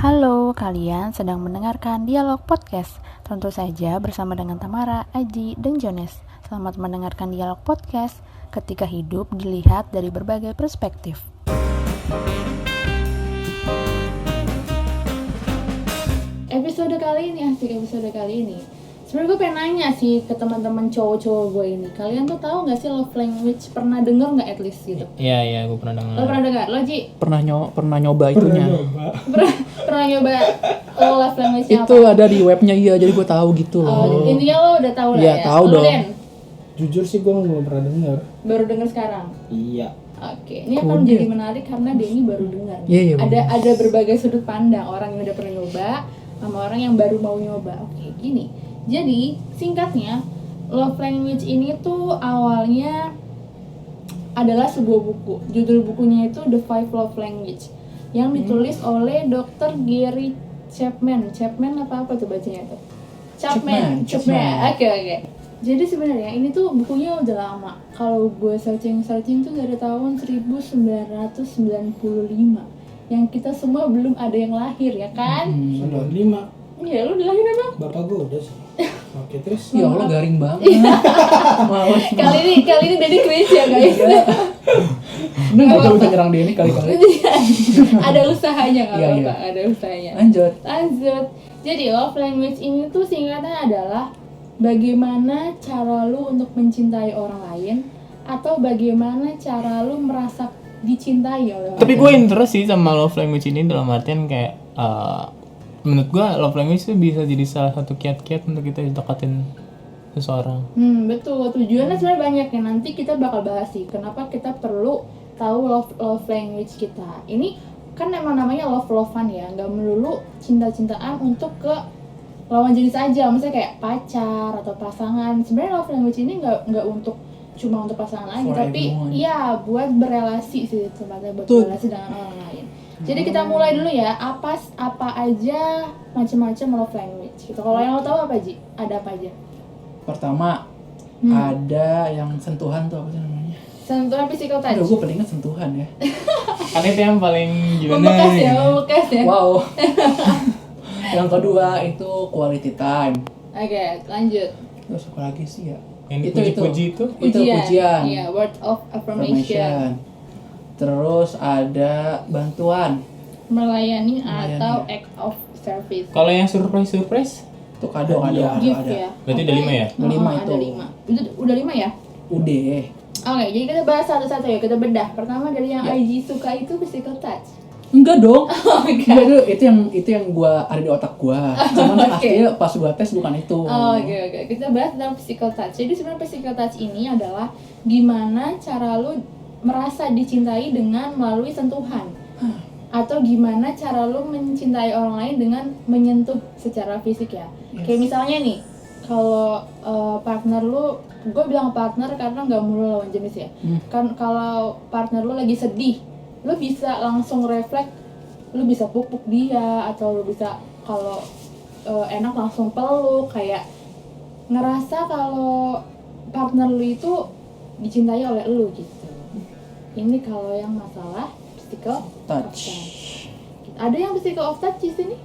Halo, kalian sedang mendengarkan Dialog Podcast. Tentu saja bersama dengan Tamara, Aji, dan Jones. Selamat mendengarkan Dialog Podcast ketika hidup dilihat dari berbagai perspektif. Episode kali ini. Sebenarnya gue pengen nanya sih ke teman-teman cowok-cowok gue ini. Kalian tuh tahu nggak sih love language? Pernah denger nggak at least gitu? Iya, gue pernah dengar. Lo pernah dengar? Lo Ji? Pernah nyoba itunya. Pernah nyoba love language-nya Itu ada di webnya, iya, jadi gue tahu gitu loh. Intinya lo udah tahu lah Iya, ya? tahu Lo, dong. Den? Jujur sih gue belum pernah denger. Baru denger sekarang? Iya. Oke, ini akan menjadi menarik karena Denny baru dengar. Iya, Ada berbagai sudut pandang, orang yang udah pernah nyoba sama orang yang baru mau nyoba. Oke, gini. Jadi, singkatnya, love language ini tuh awalnya adalah sebuah buku. Judul bukunya itu The Five Love Language yang ditulis oleh Dr. Gary Chapman. Chapman apa tuh bacanya tuh? Chapman. Oke. Jadi sebenarnya ini tuh bukunya udah lama. Kalau gue searching tuh dari tahun 1995. Yang kita semua belum ada yang lahir ya kan? 95. Iya, lu udah lahir emang? Bapak gue udah sih. Oke, terus. Ya Allah, garing banget. Males. Kali ini Dedi quiz ya guys. Ini gak bisa nyerang dia ini kali-kali. Ada usahanya nggak Iya, apa-apa, iya. ada usahanya. Lanjut. Jadi love language ini tuh singkatnya adalah bagaimana cara lu untuk mencintai orang lain atau bagaimana cara lu merasa dicintai oleh orang Tapi lain. gue interest sih sama love language ini dalam artian kayak menurut gue love language itu bisa jadi salah satu kiat-kiat untuk kita deketin seseorang. Betul. Tujuannya sebenarnya banyak ya. Nanti kita bakal bahas sih kenapa kita perlu tahu love language kita. Ini kan emang namanya love-lovean ya, nggak melulu cinta-cintaan untuk ke lawan jenis aja. Misalnya kayak pacar atau pasangan. Sebenarnya love language ini nggak cuma untuk pasangan aja, For tapi everyone. iya buat berelasi sih tempatnya buat Betul. berelasi dengan orang lain. Jadi kita mulai dulu ya, apa aja macam-macam love language gitu. Kalau yang lo tahu apa Ji? Ada apa aja? Pertama, ada yang sentuhan tuh apa sih namanya? Sentuhan physical touch. Aduh, gue paling ingat sentuhan ya. Kan itu yang paling gimana? Membekas ya. Wow. Yang kedua itu quality time. Oke, lanjut. Terus apa lagi sih ya? Yang dipuji-puji itu? Itu pujian. Iya, word of affirmation. Terus ada bantuan. Melayani Melayani, atau ya. act of service. Kalau yang surprise? Itu kado. Gift Ada. ya. Berarti ada 5 ya? Ada 5 Ada itu. 5. Udah 5 ya? Udah. Oke, jadi kita bahas satu-satu ya, kita bedah. Pertama dari yang Ya. IG suka itu physical touch. Enggak dong. Oke. Enggak, itu yang gua ada di otak gua. Cuman Oke. aslinya pas gua tes bukan itu. Oke. Kita bahas tentang physical touch. Jadi sebenarnya physical touch ini adalah gimana cara lu merasa dicintai dengan melalui sentuhan. Atau gimana cara lu mencintai orang lain dengan menyentuh secara fisik ya. Yes. Kayak misalnya nih, kalau partner lu, gue bilang partner karena nggak melulu lawan jenis ya. Kan kalau partner lu lagi sedih, lu bisa langsung refleks, lu bisa pupuk dia, atau lu bisa kalau enak langsung peluk, kayak ngerasa kalau partner lu itu dicintai oleh lu gitu. Ini kalau yang masalah physical Touch. Ada yang physical of touch di sini?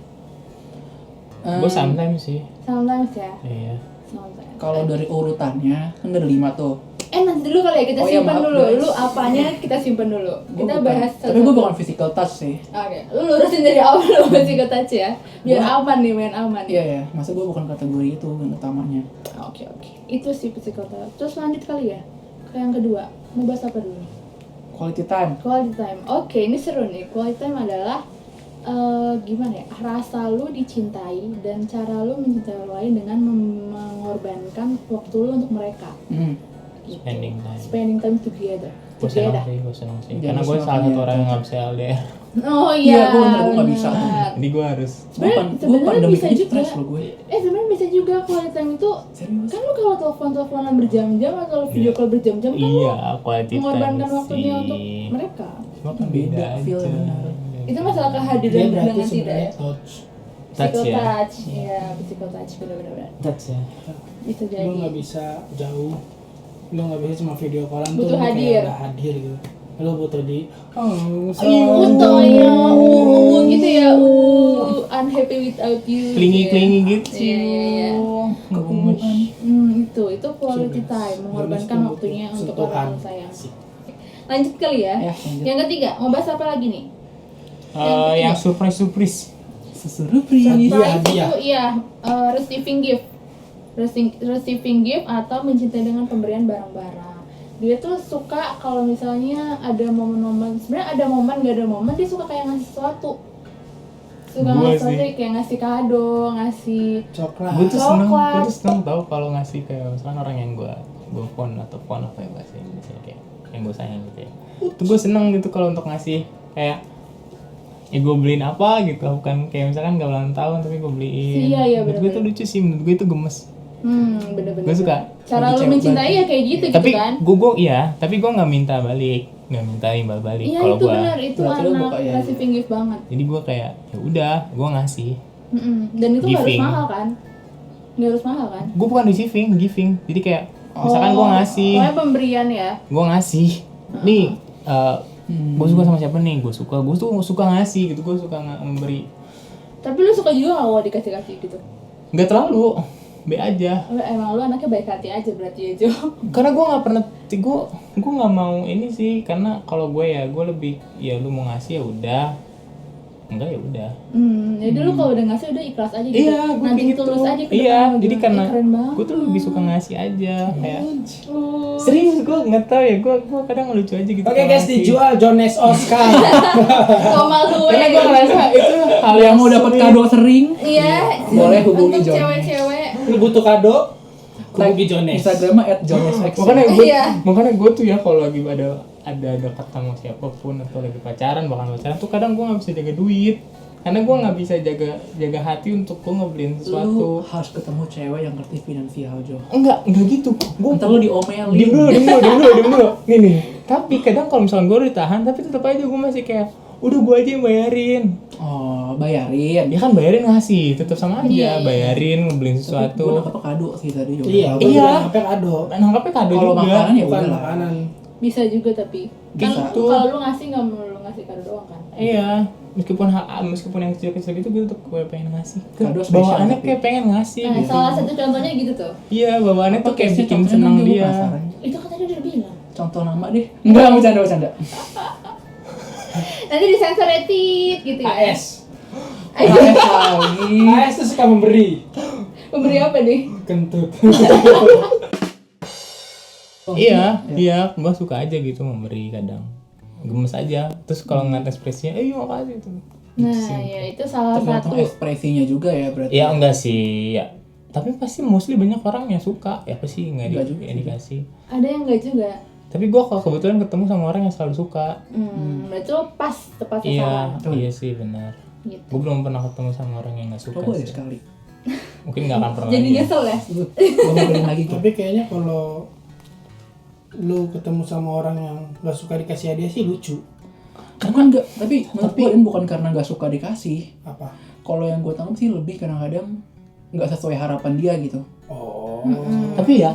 Gue sometimes sih. Sometimes ya. Iya. Sometimes. Kalau dari urutannya kan ada 5 tuh. Nanti dulu kali ya, kita Oh iya, simpan maaf, dulu. guys. Lu apanya kita simpan dulu. Kita Gua bahas bukan, tapi gua bukan physical touch sih. Oke, lu lurusin dari awal lu physical touch ya. Biar aman nih, main aman. Iya ya, masa gua bukan kategori itu yang utamanya. Oke. Itu sih physical touch. Terus lanjut kali ya ke yang kedua. Mau bahas apa dulu? Quality time. Quality time. Oke, ini seru nih. Quality time adalah gimana ya? Rasa lu dicintai dan cara lu mencintai orang lain dengan mengorbankan waktu lu untuk mereka. Gitu. Spending time. Together. Gue seneng sih. Jangan Karena gue salah seneng satu ya, orang yang Touch. gak bisa LDR. Oh Iya, iya, gua nggak bisa. benar. Jadi gue harus. Gua Sebenarnya pandemi bisa ini juga. stres loh gue. Sebenarnya bisa juga quality time itu. Serius. Kan lu kalau teleponan berjam-jam atau video call berjam-jam kan lu Iya, quality time mengorbankan sih. waktunya untuk mereka. Cuma kan Beda beda feel, aja. benar. Itu masalah Dia kehadiran berarti dengan tidak ya. sebenarnya touch. Touch Physical ya. touch, iya, physical touch benar-benar. Touch ya. Bisa Lu nggak jadi. bisa jauh. Lu nggak bisa cuma video callan tuh Butuh lu hadir. kayak nggak hadir gitu. Lo butuh di Butuh ya, gitu ya, unhappy without you. Klingi gitu sih. Iya. Gemes. Itu quality time, mengorbankan waktunya untuk orang yang sayang. Asik. Lanjut kali ya. Ya, lanjut. Yang ketiga, mau bahas apa lagi nih? Yang surprise. Surprise. Surprise hadiah. itu receiving gift. Receiving gift atau mencintai dengan pemberian barang-barang. Dia tuh suka kalau misalnya ada momen-momen, sebenarnya ada momen gak ada momen, dia suka kayak ngasih sesuatu. Suka Gua ngasih sesuatu sih. kayak ngasih kado, ngasih Coklat. Gue tuh Coklat. seneng tau kalau ngasih kayak misalkan orang yang gue phone atau phone apa ya bahasa Indonesia kayak yang gue sayang gitu ya. Itu gue seneng gitu kalau untuk ngasih kayak ya gue beliin apa gitu, bukan kayak misalkan gak ulang tahun tapi gue beliin. Iya, Menurut gue bener-bener. tuh lucu sih, menurut gue itu gemes. bener-bener. Gue suka. Cara Bagi lu cewek mencintai bagi. ya kayak gitu Tapi kan. gue iya, tapi gue nggak minta imbal balik Iya kalau itu gue. benar, itu Berarti lu anak buka ya, receiving gift banget. Jadi gue kayak ya udah, gue ngasih. Dan itu nggak harus Giving. mahal kan? Nggak harus mahal kan? Gue bukan receiving, giving. Jadi kayak misalkan gue ngasih, Pokoknya pemberian ya. gue ngasih. Nih, gue suka sama siapa nih? Gue tuh suka ngasih gitu, gue suka memberi. Tapi lu suka juga nggak kalau dikasih-kasih gitu? Nggak terlalu, be aja. Emang lu anaknya baik hati aja berarti ya Jo. Karena gue nggak pernah, gue nggak mau ini sih. Karena kalau gue ya, gue lebih ya lu mau ngasih ya udah. Enggak ya udah. Jadi lu kalau udah ngasih udah ikhlas aja gitu. Iya, gue Nanti kayak gitu. tulus aja ke Iya, depan jadi gitu. karena Keren banget. gue tuh lebih suka ngasih aja kayak. Oh. Serius gue nggak tahu ya, gue kadang lucu aja gitu. Oke kalau guys, ngasih. dijual Jones Oscar. Kok malu Karena gue ya? ngerasa itu hal Yang mau dapat sweet. kado sering, Iya. boleh hubungi Untuk John. cewek-cewek. Lu butuh kado? Hubungi Jones. Instagramnya @jonesx. Iya. Makanya gue tuh ya kalau lagi ada dekat sama siapapun atau lagi pacaran bahkan pacaran tuh kadang gue nggak bisa jaga duit karena gue nggak bisa jaga hati untuk gue ngebeliin Lu sesuatu. harus ketemu cewek yang ngerti finansial, Jo. Enggak gitu. Gue Ntar lu diomelin. diem dulu. Nih. Tapi kadang kalau misalnya gue udah ditahan, tapi tetap aja gue masih kayak udah gue aja yang bayarin. Oh, bayarin. Dia kan bayarin ngasih, tetap sama aja Iya. bayarin ngebeliin Gue sesuatu. dapat kado sih tadi, Jo. Iya, gue Iya. juga sampai kado. Nangkapnya kado Kalau juga. makanan ya Bukan udah lah. makanan. Bisa juga tapi kan Gitu. kalau lu ngasih nggak melulu ngasih kado doang kan? Iya, meskipun yang kecil-kecil itu gue tetap gue pengen ngasih. Kado spesial Bawaannya tapi. kayak pengen ngasih Nah, gitu. salah satu contohnya gitu tuh. Iya, bawaannya tuh kayak Case-nya bikin contohnya senang dong, Jo, gua dia. penasaran. Itu kan tadi udah bilang. Contoh nama deh. Enggak, bercanda. Nanti disensor etit gitu ya. AS. AS lagi. AS tuh suka memberi. Memberi apa nih? Kentut. Iya, gue suka aja gitu memberi kadang. Gemes aja. Terus kalau ngeliat ekspresinya, iya makasih tuh. Nah, ya itu salah Tergantung satu. ekspresinya juga ya berarti. Ya enggak sih, ya. Tapi pasti mostly banyak orang yang suka. Ya apa sih Enggak juga yang dikasih. Ada yang enggak juga. Tapi gue kalau kebetulan ketemu sama orang yang selalu suka. Berarti lo pas tepat Iya, sasaran. iya sih benar. Gitu. Gue belum pernah ketemu sama orang yang nggak suka Coba deh sih. sekali. Mungkin nggak akan pernah. Jadi lagi ya. nyesel ya? Gue mau beliin lagi, Jo. Tapi kayaknya kalau lu ketemu sama orang yang gak suka dikasih hadiah sih lucu. Karena enggak, tapi menurut gue ini bukan karena enggak suka dikasih. Apa? Kalau yang gue tangkap sih lebih kadang-kadang nggak sesuai harapan dia gitu. Oh. Tapi ya,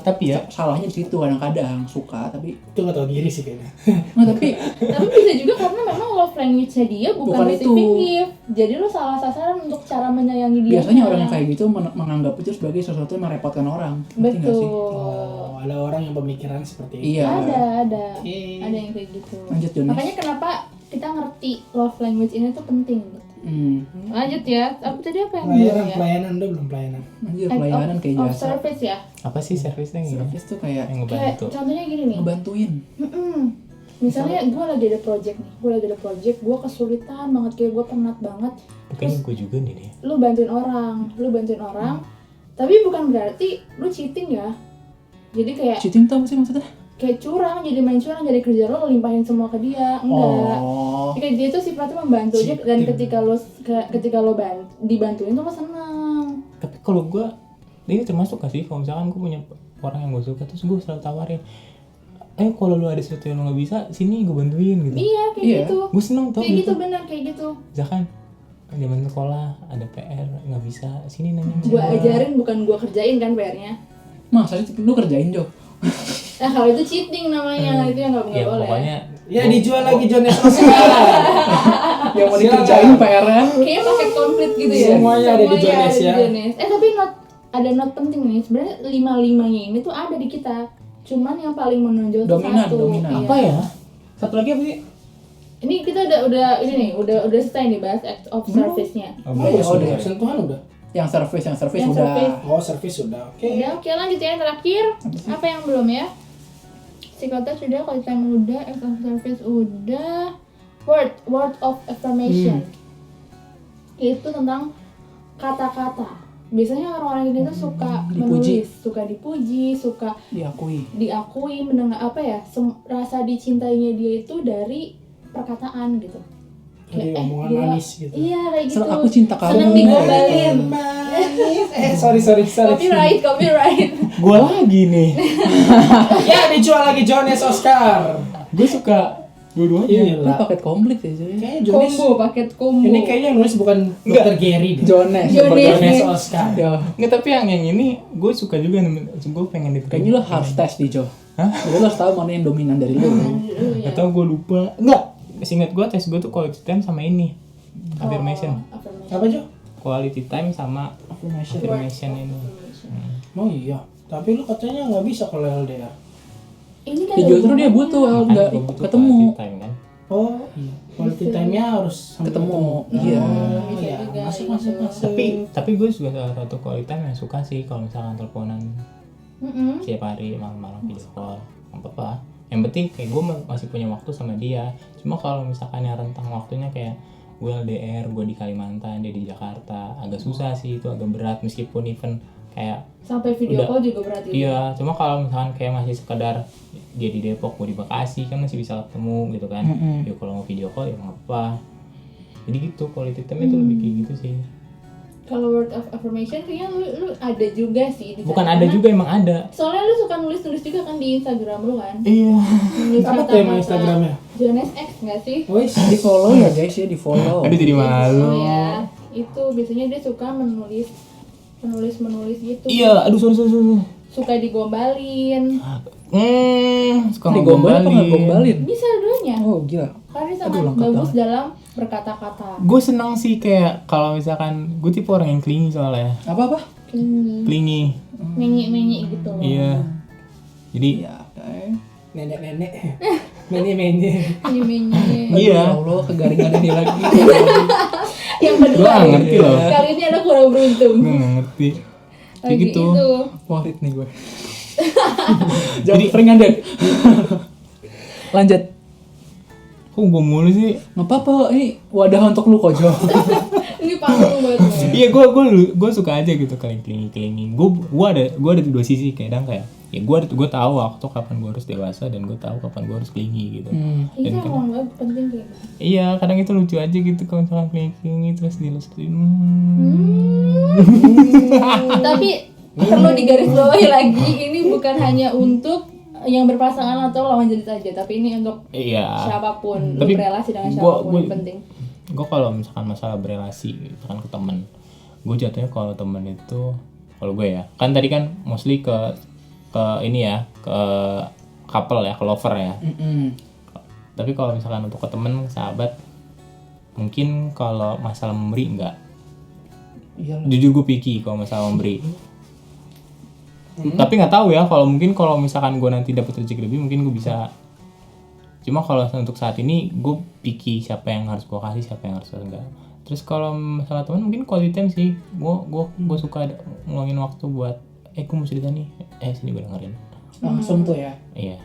Salahnya di situ kadang-kadang suka tapi Itu gak tau diri sih kayaknya. nggak tapi Tapi bisa juga karena memang love language-nya dia bukan Bukan receiving itu. gift. Jadi lo salah sasaran untuk cara menyayangi dia. biasanya orang yang kayak gitu menganggap itu sebagai sesuatu yang merepotkan orang. Ngerti nggak sih? Betul. Oh, ada orang yang pemikiran seperti itu. Iya. Ada. Oke. Ada yang kayak gitu. Lanjut, Jones. Makanya kenapa kita ngerti love language ini tuh penting gitu. Lanjut ya. Apa tadi apa yang Pelayanan, ya? pelayanan udah belum pelayanan. Anjir, Act pelayanan of- kayak of jasa. service ya. apa sih servisnya gini? Service tuh kayak Yang Kayak ngebantu. contohnya gini nih. ngebantuin. Misalnya gue lagi ada project nih, gue kesulitan banget, kayak gue penat banget. Kayaknya gue juga nih dia. Lu bantuin orang, tapi bukan berarti lu cheating ya. Jadi Cheating tuh apa sih maksudnya? kayak curang, jadi main curang, jadi kerja lo limpahin semua ke dia, enggak. Oh. Kayak dia tuh sifatnya membantu aja, dan ketika lo dibantuin tuh lo seneng. Tapi kalau gue, ini termasuk gak sih? Kalau misalkan gue punya orang yang gue suka, terus gue selalu tawarin, kalau lu ada sesuatu yang lu gak bisa, sini gue bantuin gitu. Iya kayak Iya. gitu. Gue seneng tau Kayak gitu gitu. benar kayak gitu. Misalkan zaman sekolah ada PR nggak bisa, sini nanya. Gue ajarin bukan gue kerjain kan PR-nya. Masa sih lu kerjain, Jo? Nah kalau itu cheating namanya, itu yang nggak Ya boleh. pokoknya Ya dijual lagi Jones Oscar. Yang mau Silakan. dikerjain PR-nya. Kayaknya paket komplit gitu ya. Semuanya ada di Jones ya. Jones. Tapi ada not penting nih. Sebenarnya 5-5-nya ini tuh ada di kita. Cuman yang paling menonjol tuh Dominan, satu. dominan. Iya. Apa ya? Satu lagi apa sih? Ini kita udah ini nih, udah selesai nih bahas act of service-nya. Oh, Oh, belum. udah sentuhan udah. Yang service Yang udah. service. Oh, service sudah. Oke. Udah, oke lanjut ya yang terakhir. Apa yang belum ya? Physical touch udah, quality time udah, act of service udah. Word of affirmation. Itu tentang kata-kata. Biasanya orang-orang ini tuh suka Dipuji. menulis, suka dipuji, suka Diakui. mendengar apa ya? Rasa dicintainya dia itu dari perkataan gitu. Jadi omongan gua- manis gitu. Iya kayak gitu. Aku cinta kamu. Seneng digombalin. Manis. Sorry. Copyright. Gue lagi nih. Ya dijual lagi Jones Oscar. Gue suka dua-duanya. Ini Gila. paket komplit ya cuy. Kayaknya Jones. Paket combo. Ini kayaknya yang nulis bukan Dr. Gary deh. Jones. Jones. Oscar. Ya. Nggak, tapi yang ini gue suka juga. Gue pengen diterima. Kayaknya lo harus tes di Jo. Hah? Jadi lo harus tahu mana yang dominan dari lo. Gak tau, gue lupa. Enggak, seingat gue tes gue tuh quality time sama ini affirmation. Apa Jo? Quality time sama affirmation ini. Oh iya. Tapi lu katanya nggak bisa kalau LDR. Ini kan Ya justru dia butuh Makanya nggak gua butuh ketemu. quality time kan. Oh iya. Quality time-nya harus sampai Ketemu. Iya. Oh, Bisa iya. juga, Masuk. Tapi gue juga salah satu quality time yang suka sih kalau misalkan teleponan tiap hari malam-malam video call. Nggak apa-apa. Yang penting kayak gue masih punya waktu sama dia. Cuma kalau misalkan yang rentang waktunya kayak gue LDR, gue di Kalimantan, dia di Jakarta, agak susah sih, itu agak berat meskipun even kayak sampai video Udah. call juga berarti. iya, cuma kalau misalkan kayak masih sekedar dia di Depok, gue di Bekasi kan masih bisa ketemu gitu kan. Ya kalau mau video call ya nggak apa. Jadi gitu, quality time itu lebih kayak gitu sih. Kalau word of affirmation kayaknya lu ada juga sih di Bukan sana. ada Karena juga, emang ada. soalnya lu suka nulis juga kan di Instagram lu kan. Iya. Nulis Apa kata-kata tema Instagramnya? Jones X nggak sih? Wis. Di follow ya guys ya, di follow. Aduh jadi malu. Oh ya, itu biasanya dia suka menulis gitu. Iya, aduh sorry. Suka digombalin. Suka Digombalin apa nggak gombalin? Bisa dua-duanya. Oh gila. Karena dia Aduh, sangat lengkap bagus banget. dalam berkata-kata. Gue seneng sih kayak kalau misalkan gue tipe orang yang clingy soalnya. Apa? Ini Clingy. menyi gitu. Iya. Jadi Ya. Nenek-nenek. Menye-menye. Menyi. Iya. Ya Allah, kegaringan ini lagi. Yang gue kedua gak nih. ngerti loh. Kali ini ada kurang beruntung. Gue gak ngerti. Kayak Lagi gitu. itu. Warit nih gue. Jadi ringan deh. Lanjut. Kok gue mulu sih? Nggak apa-apa, ini wadah untuk lu kok Jo. Ini panggung buat lo. Iya, gue suka aja gitu kali clingy. Gue ada dua sisi kadang kayak ya gue tahu waktu kapan gue harus dewasa dan gue tahu kapan gue harus clingy gitu. Itu Dan kadang, emang banget penting kayak gitu. iya kadang itu lucu aja gitu kalau misalkan clingy terus dilesetin. Tapi perlu digarisbawahi lagi, ini bukan hanya untuk yang berpasangan atau lawan jenis aja, tapi ini untuk Iya. siapapun, lu Tapi berelasi dengan gua- siapapun gua- yang penting. Gue kalau misalkan masalah berelasi misalkan ke temen, gue jatuhnya kalau temen itu kalau gue ya kan tadi kan mostly ke ini ya, ke couple ya, ke lover ya. Tapi kalau misalkan untuk ke temen, sahabat, mungkin kalau masalah memberi enggak. Iyalah. Jujur gue picky kalau masalah memberi. Tapi nggak tahu ya, kalau misalkan gue nanti dapat rezeki lebih mungkin gue bisa. Cuma kalau untuk saat ini gue picky siapa yang harus gue kasih, siapa yang harus enggak. Terus kalau masalah teman mungkin quality time sih. Gue suka ngulangin waktu buat gue mau cerita nih. Sini gue dengerin. Langsung tuh ya. Iya.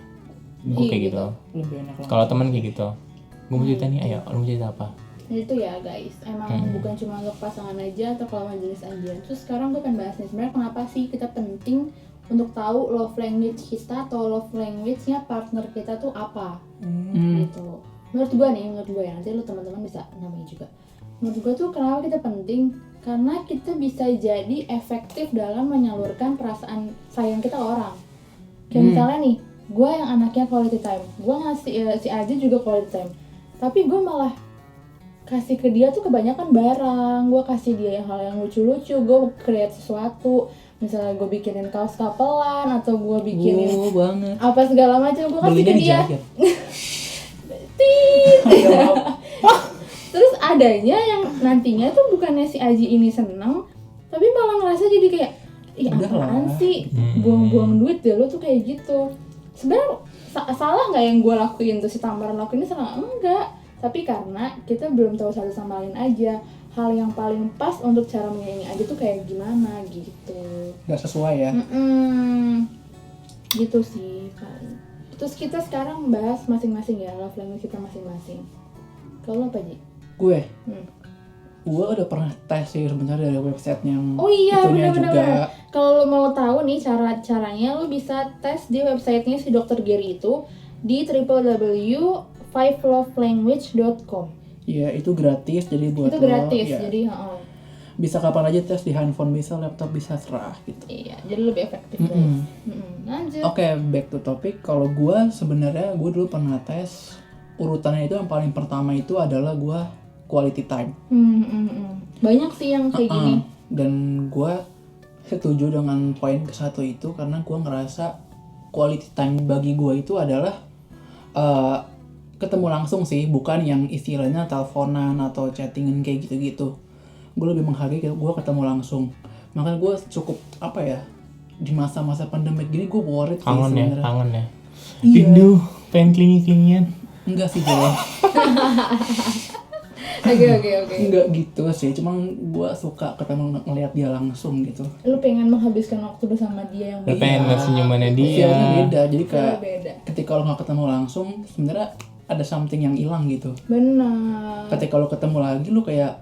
Gue kayak gitu. Lebih enak lah. Kalau teman kayak gitu. Gue mau cerita nih, ayo lu mau cerita apa? Nah, itu ya guys, emang bukan cuma untuk pasangan aja atau kalau majelis aja. Terus sekarang gue pengen bahas nih, sebenarnya kenapa sih kita penting untuk tahu love language kita atau love language-nya partner kita tuh apa gitu. Menurut gue ya, nanti lu teman-teman bisa namain juga. Menurut gue tuh kenapa kita penting, karena kita bisa jadi efektif dalam menyalurkan perasaan sayang kita ke orang. Kayak misalnya nih, gue yang anaknya quality time, gue ngasih si Aji juga quality time, tapi gue malah kasih ke dia tuh kebanyakan barang. Gue kasih dia hal yang lucu-lucu, gue create sesuatu, misalnya gue bikinin kaos kapelan atau gue bikinin banget. apa segala macam, gue kasih Belinya ke di dia. Giant. Ya, Terus adanya yang nantinya tuh bukannya si Aji ini seneng, tapi malah ngerasa jadi kayak, ih Udah apaan lah. sih, buang-buang duit deh lo tuh kayak gitu. Sebenarnya salah nggak yang gue lakuin tuh, si Tamaran lakuin ini salah enggak, tapi karena kita belum tahu satu sama lain aja hal yang paling pas untuk cara menyayangi Aji tuh kayak gimana gitu. nggak sesuai ya. Gitu sih paling. Terus kita sekarang bahas masing-masing ya, love language kita masing-masing. Kalau lo apa Ji? Gue Hmm. udah pernah tes sih sebenarnya dari website yang Oh iya itunya benar-benar. juga. Kalau lo mau tahu nih caranya lo bisa tes di websitenya si Dr. Gary itu di www.5lovelanguage.com. Iya, itu gratis jadi buat Itu lo, gratis ya. jadi Bisa kapan aja tes, di handphone bisa, laptop bisa, serah gitu. iya jadi lebih efektif. Mm-mm. Lanjut. Oke, back to topic. Kalau gue sebenarnya gue dulu pernah tes, urutannya itu yang paling pertama itu adalah gue quality time. Banyak sih yang kayak gini. Dan gue setuju dengan poin ke satu itu karena gue ngerasa quality time bagi gue itu adalah ketemu langsung sih, bukan yang istilahnya teleponan atau chattingan kayak gitu-gitu. Gue lebih menghargai gue ketemu langsung. Makanya gue cukup apa ya, di masa-masa pandemik gini gue worried sih Kangen ya, sebenarnya. kangen ya. Iya. Rindu, pengen klingi-klingian. Enggak sih gue. Oke. Enggak gitu sih, cuma gue suka ketemu ngelihat dia langsung gitu. Lu pengen menghabiskan waktu bersama dia yang Lu pengen liat senyumannya dia. Feelnya beda, jadi kayak beda. ketika lo nggak ketemu langsung sebenarnya ada something yang hilang gitu. Benar. Ketika lo ketemu lagi lo kayak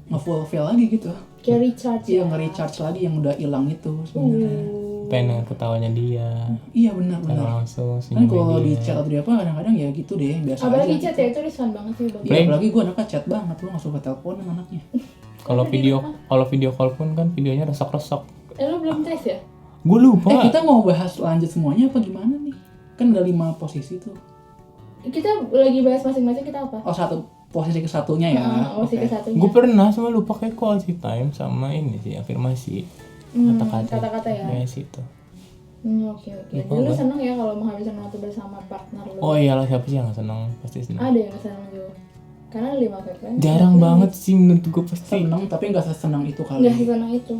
nge-fulfill lagi gitu. Kayak recharge Iya, ya. nge-recharge lagi yang udah hilang itu sebenarnya. Pengen denger ketawanya dia. Iya Pengen benar. langsung Kan kalau senyumin di dia. chat atau di apa kadang-kadang ya gitu deh, biasa Apalagi aja. chat ya itu riskan banget sih bang. Iya, apalagi gue anaknya chat banget, gue gak suka teleponan anaknya. Kalau video call pun kan videonya resok-resok. Lu belum tes ya? Gue lupa. Kita mau bahas lanjut semuanya apa gimana nih? Kan ada 5 posisi tuh. Kita lagi bahas masing-masing kita apa? Oh, satu posisi ke satunya ya. Posisi Oke. ke satunya. Gue pernah cuma lupa kayak quality time sama ini sih afirmasi. Kata-kata ya. Kayak situ. Oke. Jadi lu seneng ya kalau menghabiskan waktu bersama partner lu? Oh iyalah, siapa sih yang gak seneng? Pasti seneng. Ada yang seneng juga. Karena 5 frekuensi. Jarang banget sih menurut gue pasti. Seneng tapi nggak sesenang itu kali. Nggak seneng itu.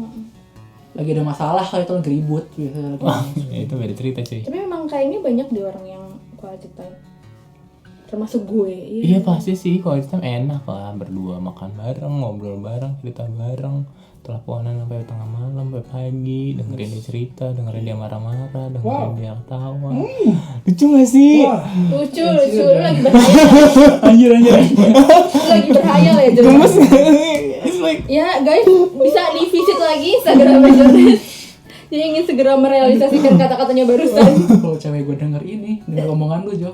Lagi ada masalah kali itu lagi ribut biasanya lagi. Ya itu beda cerita cuy. Tapi memang kayaknya banyak di orang yang quality time. Termasuk gue. Iya pasti sih, quality time enak lah, berdua makan bareng, ngobrol bareng, cerita bareng, teleponan sampai tengah malam, sampai pagi, dengerin dia cerita, dengerin dia marah-marah, dengerin dia ketawa. Lucu gak sih? Lucu. Lu lagi berhayal. Anjir. Lu lagi berhayal ya. Gemes. Jadi. It's like Ya guys, bisa di-visit lagi Instagram Jonas. Dia ingin segera merealisasikan kata-katanya barusan. Kalau cewek gue denger ini, denger omongan lu Jo.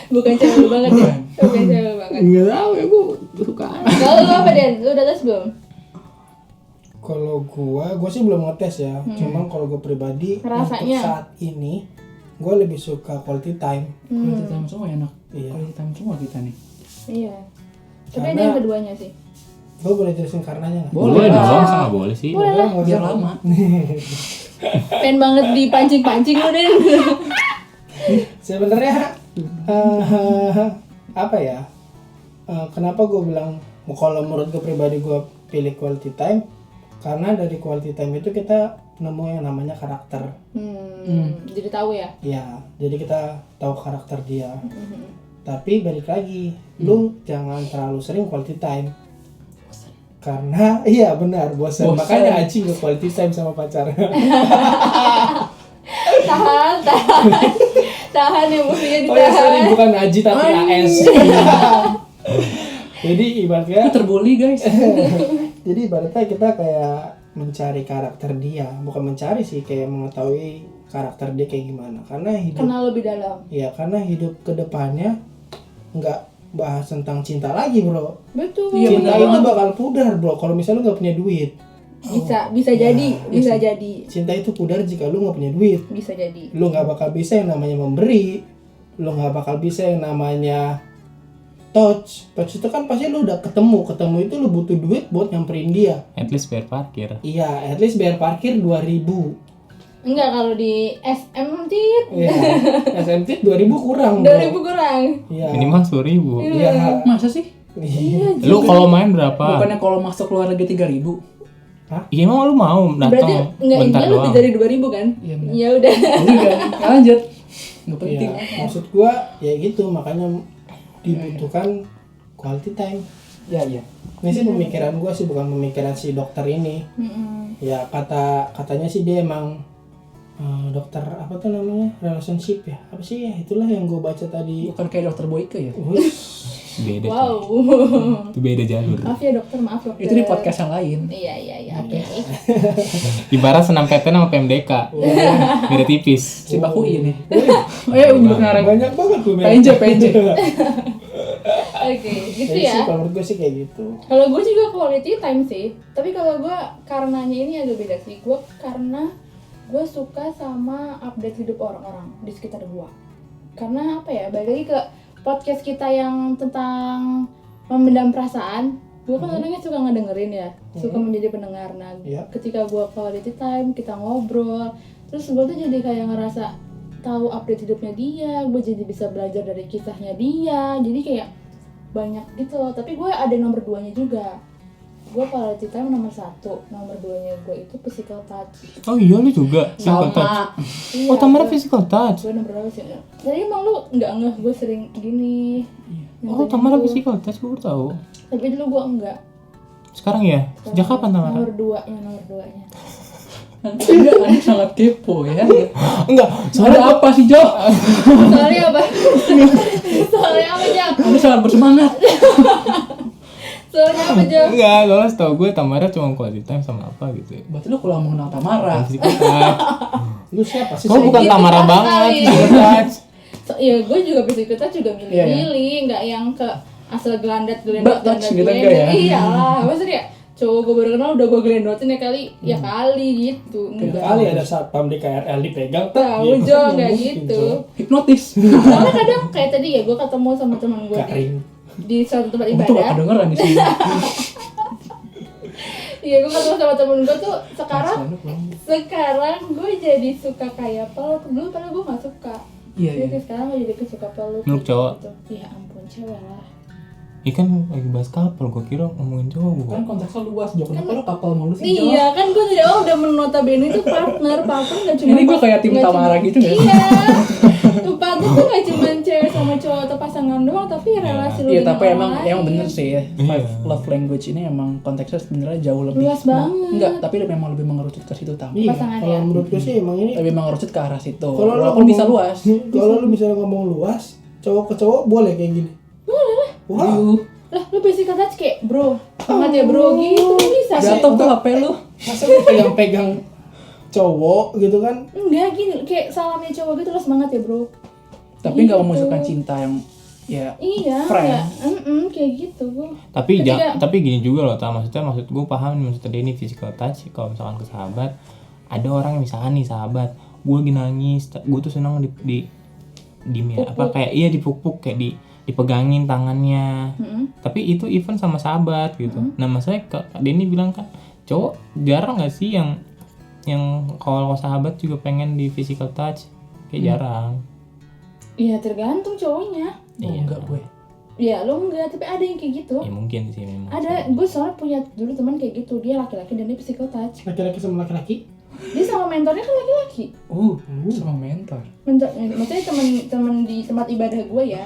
Bukan cewek lu banget ya. Bukan cewek lu banget. nggak tahu ya, gue suka. Kalau lu apa Den? Lu udah tes belum? Kalau gua sih belum ngetes ya. Cuman kalau gua pribadi Rasanya? untuk saat ini gua lebih suka quality time. Quality time semua enak. Iya. Quality time semua kita nih. Iya. Tapi Karena- ada yang keduanya sih. Gua boleh jelasin karenanya nggak? Boleh dong, masa nggak boleh sih? Boleh lah. Biar lama. Pengen banget dipancing-pancing lu Den. Sebenarnya apa ya? Kenapa gue bilang kalau menurut gue pribadi gue pilih quality time? Karena dari quality time itu kita nemu yang namanya karakter. Jadi tahu ya. Ya, jadi kita tahu karakter dia. Tapi balik lagi, lu jangan terlalu sering quality time. Karena iya benar, bosan. Bosan. Makanya Aci gak quality time sama pacar. Tahan emosinya Oh ya sorry, ditahan. bukan Aji tapi AS. Jadi ibaratnya Kita terbully guys. Jadi ibaratnya kita kayak mencari karakter dia, bukan mencari sih, kayak mengetahui karakter dia kayak gimana. Karena hidup, Kenal lebih dalam. ya karena hidup kedepannya nggak bahas tentang cinta lagi bro. Betul. Iya, Cinta benar itu banget. bakal pudar bro, kalau misalnya lu nggak punya duit. Bisa jadi, bisa iya sih. jadi. Cinta itu pudar jika lu nggak punya duit. Bisa jadi. Lu nggak bakal bisa yang namanya memberi, lu nggak bakal bisa yang namanya touch itu kan pasti lu udah ketemu itu lu butuh duit buat nyamperin dia. At least bayar parkir. Iya, at least bayar parkir 2.000. Enggak, kalau di SM tit Iya. SMT 2000 kurang. 2000 kurang. Iya. Minimal 10.000. Iya. Masa sih? Iya. Lu kalau main berapa? Bukannya kalau masuk luar negeri 3.000? Iya emang lu mau Berarti datang enggak, bentar intinya lebih doang. dari 2000 kan? Iya, benar. Ya udah. Enggak, lanjut. Nggak penting. Iya. Maksud gua ya gitu, makanya dibutuhkan quality time. Ya, iya. Ini sih pemikiran gua sih, bukan pemikiran si dokter ini. Mm-mm. Ya katanya sih dia emang dokter apa tuh namanya, relationship ya, apa sih ya, itulah yang gue baca tadi. Bukan kayak dokter Boyke ya? Wih, Beda. Wow. Itu beda jalur. Maaf ya dokter, maaf dokter. Itu di podcast yang lain. Iya, oke. Ibarat senam PTN sama PMDK. Beda tipis. Si Baku ini. wih, Ayo nyebut ngarang. banyak banget gue. PNJ. Oke, gitu Jadi ya. sih kalau menurut gue sih kayak gitu. Kalau gue juga quality time sih. Tapi kalau gue karenanya ini agak beda sih. Gue karena gue suka sama update hidup orang-orang di sekitar gue. Karena apa ya? Balik lagi ke podcast kita yang tentang memendam perasaan. Gue kan orangnya suka ngedengerin ya, suka menjadi pendengar. Nah, Iya. ketika gue quality time, kita ngobrol, terus gue tuh jadi kayak ngerasa tahu update hidupnya dia, gue jadi bisa belajar dari kisahnya dia, jadi kayak banyak gitu loh. Tapi gue ada nomor 2-nya juga. Gue quality time nomor 1, nomor 2-nya gue itu physical touch. Oh iya lu juga physical touch. Sama. Iya, Oh Tamara gue- physical touch. gue nomor berapa sih? Jadi emang lu nggak ngeh gue sering gini? Oh Tamara physical touch gue baru tahu. Tapi dulu gue enggak. Sekarang ya? Sejak kapan Tamara? Nomor 2-nya. Anda sangat kepo ya. Enggak, Soalnya apa sih, Jo? Soalnya apa? Soalnya apa, Jam? Anda sangat bersemangat. Soalnya apa, Jam? enggak, soalnya setahu gue Tamara cuma quality time sama apa gitu. Berarti lu kurang mengenal Tamara. Bukan physical touch. Lu siapa sih? Kok bukan Gitu Tamara kan banget sekali. physical touch. Ya gue juga physical touch juga milih-milih, nggak yang ke asal gelandat Butt touch gitu enggak ya? Iyalah, maksudnya cowok gue baru kenal udah gue gelendotin ya kali, ya kali gitu. Enggak. Kali ada satpam di KRL dipegang Tahu, Jo, nggak gitu. Hipnotis. Soalnya kadang kayak tadi ya gue ketemu sama teman gue Garing. di suatu tempat Untung gak ibadah. kedengeran di sini. Iya, gue ketemu sama temen gue tuh sekarang gue jadi suka kayak peluk. Dulu padahal gue nggak suka. Iya, Jadi iya. sekarang gue jadi suka peluk. Peluk cowok? Gitu. Ya ampun, cewek lah. Ikan lagi bahas couple, gue kira ngomongin cowok. Kan konteksnya luas, Jo. Kenapa lu kapal mulu sih, Jo? Iya kan gue dari awal udah menotabene itu partner nggak cuma. Ini gue kayak tim nggak Tamara cuma- gitu nggak? Iya. Partner tuh nggak cuma cewek sama cowok atau pasangan doang, tapi relasi lu Iya, dengan tapi orang emang lain. bener sih ya. Five Iya. love language ini emang konteksnya sebenarnya jauh lebih Luas banget. Enggak, tapi memang lebih mengerucut ke situ Tam. Iya, Pasangan kalau ya. menurut gue sih emang ini Lebih mengerucut ke arah situ. kalau lu Walaupun bisa luas. Kalau lu misalnya ngomong luas, cowok ke cowok boleh kayak gini. Boleh lah. Wow. Aduh, Lah lu physical touch kayak bro, semangat ya bro gitu kan bisa. jatuh tuh HP lu. Masa lu pegang-pegang cowok gitu kan? Enggak gini, kayak salamnya cowok gitu lah, semangat ya bro. Tapi nggak Gitu. memasukkan cinta yang ya Iya, Friend. ya, kayak gitu gua. Tapi Ketika- tapi gini juga loh, maksud gue paham maksudnya dia ini physical touch. Kalau misalkan ke sahabat, ada orang yang misalkan nih sahabat, gue lagi nangis, gue tuh senang di apa kayak iya dipuk-puk kayak dipegangin tangannya. Tapi itu even sama sahabat gitu. Nah maksudnya Kak Denny bilang kan cowok jarang nggak sih yang kalau sahabat juga pengen di physical touch, kayak jarang. Iya tergantung cowoknya. oh, Iya. enggak gue. Ya lo enggak, tapi ada yang kayak gitu. Ya mungkin sih memang. Ada, gue soalnya punya dulu teman kayak gitu, dia laki-laki dan dia physical touch. Laki-laki sama laki-laki. Dia sama mentornya kan laki-laki. Sama mentor. Maksudnya teman di tempat ibadah gue ya.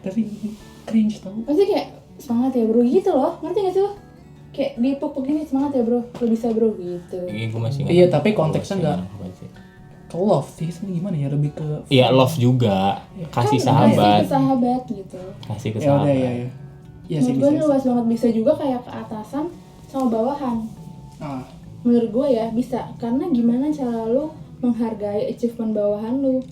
Tapi cringe tau. Maksudnya kayak semangat ya bro gitu loh, ngerti gak sih lo? Kayak dipuk-puk gini, semangat ya bro, lo bisa bro gitu. Iya, gue masih Iya, nggak- tapi konteksnya gue nggak. masih nggak sih. Ke love sih sebenarnya gimana ya, lebih ke Iya love juga, kasih Kan sahabat, kasih ke sahabat gitu. kasih ke ya sahabat. udah ya. Iya sih Menurut gue bisa. luas banget, bisa juga kayak ke atasan sama bawahan. Ah, Menurut gue ya bisa, karena gimana cara lu menghargai achievement bawahan lu.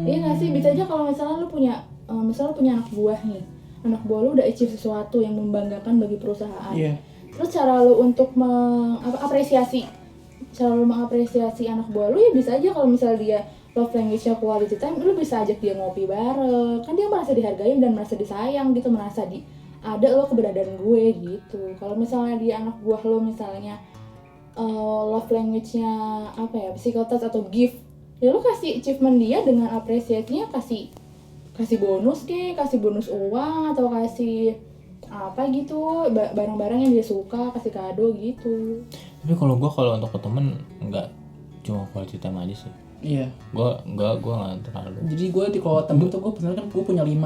Iya gak sih, bisa aja kalau misalnya lu punya anak buah nih, anak buah lu udah achieve sesuatu yang membanggakan bagi perusahaan. Iya. Terus cara lu untuk mengapresiasi anak buah lu ya bisa aja kalau misalnya dia love language-nya quality time, lu bisa ajak dia ngopi bareng, kan dia merasa dihargai dan merasa disayang gitu, merasa ada lo keberadaan gue gitu. Kalau misalnya dia anak buah lo misalnya love language-nya apa ya, physical touch atau gift, ya lu kasih achievement dia dengan apresiasinya, kasih bonus kasih bonus uang atau kasih apa gitu, barang-barang yang dia suka, kasih kado gitu. Tapi kalau untuk ke temen nggak cuma quality time aja sih. Iya. Gue nggak terlalu. Jadi gue kalau temen tuh gue sebenarnya kan gue punya 5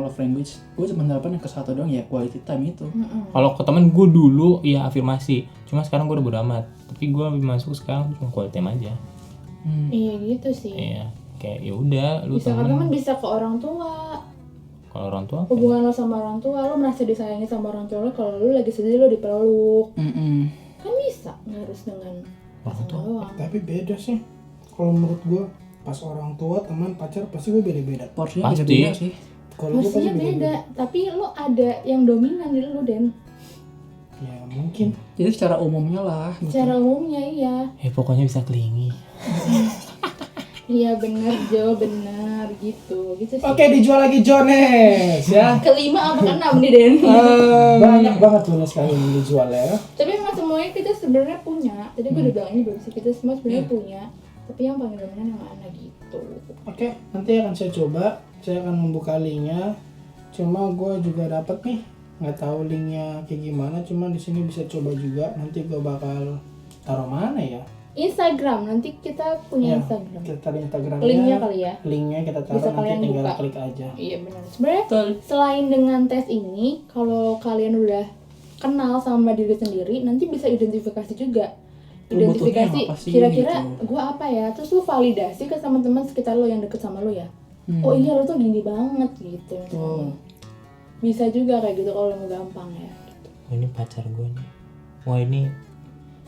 love language. Gue cuma nerapin yang ke satu doang, ya quality time itu. Kalau ke temen gue dulu ya afirmasi, cuma sekarang gue udah bodo amat. Tapi gue lebih masuk sekarang cuma quality time aja. Iya gitu sih. Iya, kayak ya udah lu Bisa ke temen. teman, bisa ke orang tua. Kalau orang tua apa? Hubungan lo sama orang tua, lo merasa disayangi sama orang tua lo, kalau lo lagi sedih lo dipeluk. Kan bisa, nggak harus dengan Orang tua. doang. Tapi beda sih. Kalau menurut gue, pas orang tua, teman, pacar pasti gue beda-beda. Porsinya Pasti. beda-beda sih. Kalau gue pasti Pastinya beda, tapi lo ada yang dominan di lo, Den. Ya mungkin. Jadi secara umumnya lah. Gitu. Secara umumnya iya. Pokoknya bisa kelingi. Iya bener Jo, bener gitu sih. Oke, dijual lagi Jones ya. Kelima apa keenam nih Den? Banyak banget Jones kali ini dijual ya. Tapi emang semuanya kita sebenarnya punya. Tadi gue udah bilang ini belum sih, kita semua sebenarnya punya. Tapi yang paling dominan yang mana gitu. Oke, nanti akan saya coba. Saya akan membuka linknya. Cuma gue juga dapat nih, nggak tahu linknya kayak gimana. Cuma di sini bisa coba juga. Nanti gue bakal taruh mana ya? Instagram, nanti kita punya Ya, Instagram. kita taruh Instagramnya. Linknya kali ya. Linknya kita taruh, Bisa nanti kalian tinggal buka. klik aja. Iya benar. Sebenarnya Betul. selain dengan tes ini, kalau kalian udah kenal sama diri sendiri, nanti bisa identifikasi juga. Lu butuhnya Identifikasi apa sih, kira-kira gitu. gue apa ya, terus lu validasi ke teman-teman sekitar lo yang deket sama lo ya. Oh iya lo tuh gini banget gitu. Betul. Bisa juga kayak gitu kalau mau gampang ya. Wah, ini pacar gue nih. Wah, ini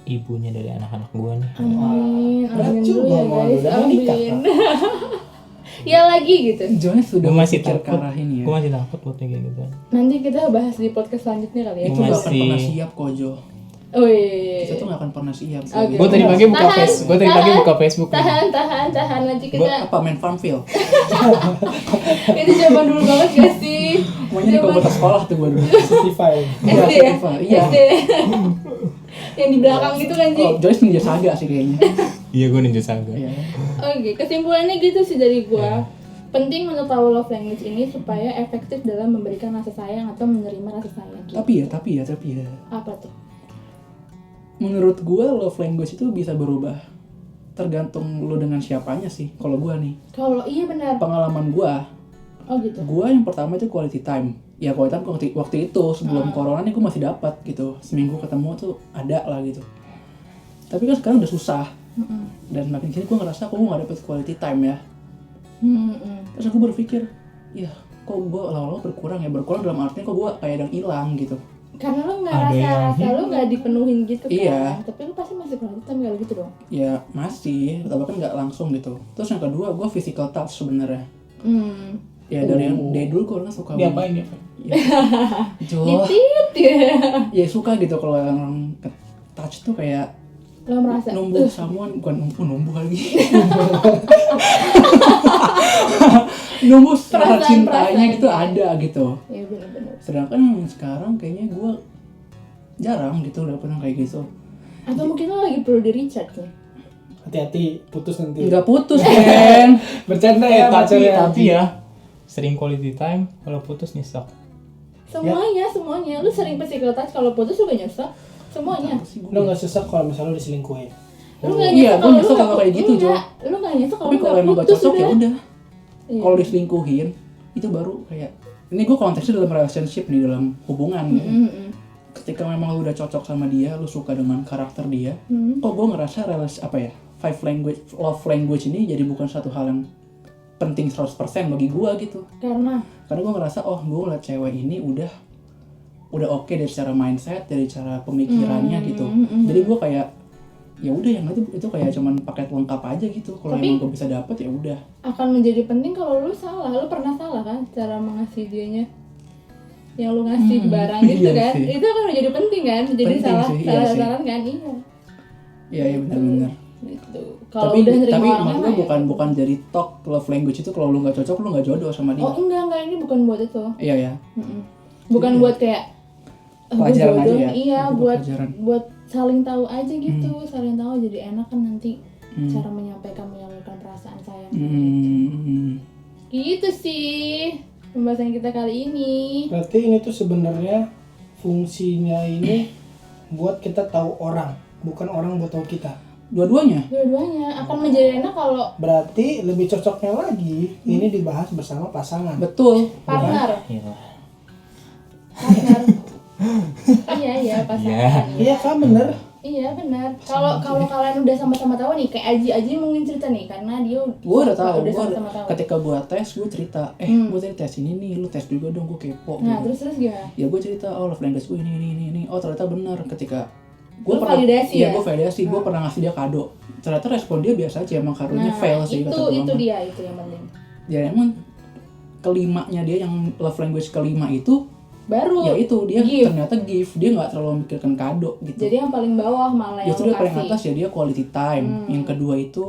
ibunya dari anak-anak gue nih. Amin, Berat amin dulu juga ya mau guys, udah menikah, amin. Ya lagi gitu. Jones sudah Gue masih berpikir ke takut. arah ini ya. Gue masih takut buat kayak gitu. Nanti kita bahas di podcast selanjutnya kali ya. Itu gak akan masih- pernah siap kok Jo. Oh iya. Kita tuh gak akan pernah siap. Oke. Gue tadi pagi buka Tahan, Facebook. Gue tadi pagi tahan, buka Facebook. nih. Tahan, nanti kita. Apa main Farmville? Itu zaman dulu banget gak sih? Pokoknya di komunitas sekolah tuh gue dulu. Spotify. SD ya? Iya. SD. Yang di belakang gitu kan sih. Oh, Joyce Ninja Saga sih kayaknya. Iya, gue Ninja Saga. Iya. Oke, kesimpulannya gitu sih dari gua. Penting untuk tahu love language ini supaya efektif dalam memberikan rasa sayang atau menerima rasa sayang. Gitu. Tapi ya. Apa tuh? Menurut gue love language itu bisa berubah. Tergantung lo dengan siapanya sih. Kalau gue nih, Kalau iya benar. pengalaman gue gitu. yang pertama itu quality time. Ya quality time waktu itu sebelum corona nih gue masih dapat gitu. Seminggu ketemu tuh ada lah gitu. Tapi kan sekarang udah susah. Dan makin sini gue ngerasa kok gue gak dapet quality time ya. Terus aku berpikir, ya kok gue lama-lama berkurang dalam artinya kok gue kayak yang hilang gitu. Karena lo nggak Ada yang rasa lo nggak dipenuhin gitu kan. Iya. Tapi lo pasti masih quality time kalau gitu dong. Ya masih, tapi kan nggak langsung gitu. Terus yang kedua gue physical touch sebenarnya. Ya dari dulu gue orangnya suka Diapain ya? Ya, Jo, Titit ya. ya suka gitu kalau orang touch tuh kayak Lo merasa. numbuh someone, bukan numbuh lagi. Numbuh rasa cintanya gitu ada gitu. Iya benar-benar. Sedangkan yang sekarang kayaknya gue jarang gitu dapet yang kayak gitu. Atau mungkin lo lagi perlu di recharge nih. Hati-hati, putus nanti. Nggak putus kan? Bercanda ya pacarnya. tapi ya sering quality time, kalau putus nyesek. Semuanya. Lu sering physical touch, kalau putus juga nyesek. Semuanya. Lo nggak sesek kalau misalnya lo diselingkuhin. Lu nggak Iya, nyesek gue nyesel kalau kayak gitu, Jo. Lu nggak nyesek kalau Tapi kalau emang gak putus cocok ya udah. Iya. Kalau diselingkuhin itu baru kayak ini gue konteksnya dalam relationship nih, dalam hubungan. Ketika memang lu udah cocok sama dia, lu suka dengan karakter dia, kok gue ngerasa love language ini jadi bukan satu hal yang penting 100% bagi gue gitu. Karena Gue ngerasa gue ngeliat cewek ini udah oke dari secara mindset, dari cara pemikirannya gitu. Jadi gue kayak ya udah yang itu kayak cuman paket lengkap aja gitu. Kalau Tapi- emang gue bisa dapet ya udah. akan menjadi penting kalau lu salah. Lu pernah salah kan cara mengasihi dianya? Yang lu ngasih barang gitu iya kan? sih. Itu akan menjadi penting kan? Jadi Penting salah sih, iya sih. sasaran kan? Iya. Iya benar-benar. Gitu. Kalau Tapi udah nerima orang maksud gue bukan jadi talk love language itu kalau lu nggak cocok lu nggak jodoh sama dia. Oh enggak, ini bukan buat itu. Iya ya. Bukan buat kayak Pelajaran gua jodoh. aja ya? Iya, Buat buat pelajaran. buat saling tahu aja gitu, saling tahu jadi enak kan nanti cara menyampaikan perasaan sayang. Gitu sih pembahasan kita kali ini. Berarti ini tuh sebenarnya fungsinya ini buat kita tahu orang, bukan orang buat tahu kita. Dua-duanya. Dua-duanya akan menjadi enak kalau Berarti lebih cocoknya lagi ini dibahas bersama pasangan. Betul. partner. Iya. Partner. Iya pasangan. Iya kan bener. Iya benar. Kalau kalian udah sama-sama tahu nih, kayak Aji mungkin cerita nih karena dia Gue udah tahu. sama-sama tahu. Ketika gue tes, gue cerita, gue tadi tes ini nih, lu tes juga dong, gue kepo. Nah, gitu. terus gimana? Ya gue cerita, oh love language gue ini. Oh ternyata benar ketika gue Lu validasi ya? gue validasi, gue pernah ngasih dia kado. Ternyata respon dia biasa aja, emang kadonya Nah, fail sih itu kata gue. itu dia itu yang penting. Ya emang kelimanya dia yang love language kelima itu, Baru ya itu dia gift. ternyata gift, dia nggak terlalu memikirkan kado gitu. Jadi yang paling bawah malah yang Justru dia paling kasih. atas ya dia quality time. Yang kedua itu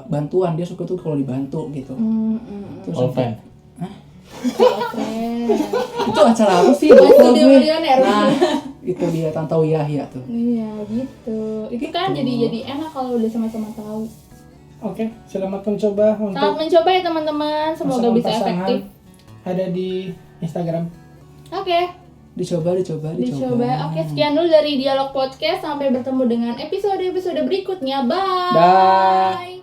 bantuan, dia suka tuh kalau dibantu gitu. Terus All friend. Keren. itu acara apa sih? Itu Lupa dia gue. milioner. Nah, itu dia Tantau Yahya tuh. Iya gitu. Itu kan jadi enak kalau udah sama-sama tahu. Oke, selamat mencoba Selamat untuk mencoba ya teman-teman. Semoga bisa pasangan. efektif. Ada di Instagram. Oke. Dicoba. Oke, sekian dulu dari Dialog Podcast. Sampai bertemu dengan episode-episode berikutnya. Bye. Dah.